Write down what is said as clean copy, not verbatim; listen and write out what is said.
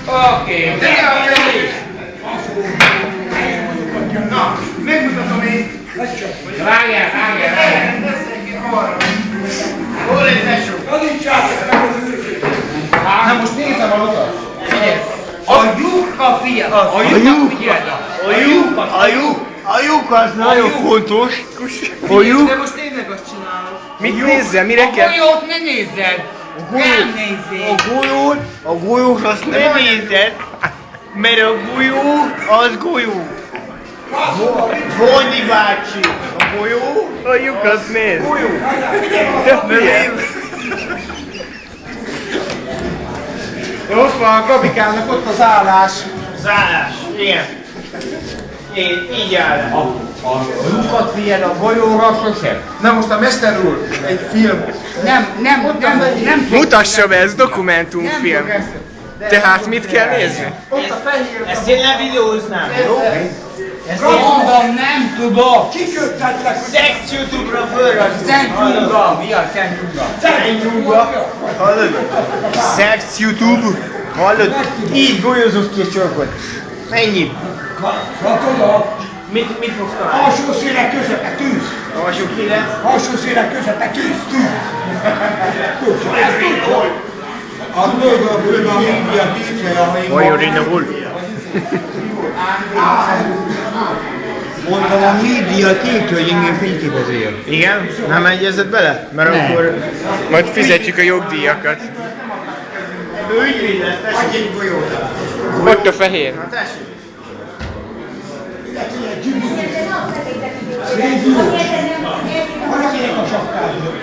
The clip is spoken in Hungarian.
Oké, de a felé! Na, megmutatom én. Várjál! Hol egy tesó? Na most nézem a lotat. A lyuk, figyelj! A lyuk az nagyon fontos. A lyuk. De most tényleg azt csinálom. Mit nézzel? Mire kell? A golyót ne nézzed! Nem nézzél! A golyót azt nem nézed, mert a golyó az golyó. Boni bácsi, a golyó. A lyuk az néz. Golyó. De hülye. Ott van a Gabikának ott az állás. Zárás, igen. Én így áll. A lyukat figyeld a golyóra sosem. Na most a Mester úr, egy film. Nem. Mutassa be, ez dokumentumfilm. Tehát mit kell nézni? Ott a fehér. Ezt én levideóznám, jó? Mondom, nem tudok. Kiköttetek. Szex YouTube-ra fölrakjuk. Szentjúga. Mi a Szentjúga? Szentjúga. Hallod? Szex YouTube. Hallod? Így golyózott ki a csorkot. Mennyi? Mit fogsz találni? Alsó szélek közepe tűz. Alsó széle? Alsó szélek közepe tűz. A mögött a média tízsel, amelyik Golyó in the hole. mondom, a média tiltja, hogy engem fényképezél. Igen? Nem egyezett bele? Mert akkor... Majd fizetjük a jogdíjakat. Ő ügyvéd lesz, tessék. Egy golyót. Ott a fehér. Na tessék. Valakinek a sapkája.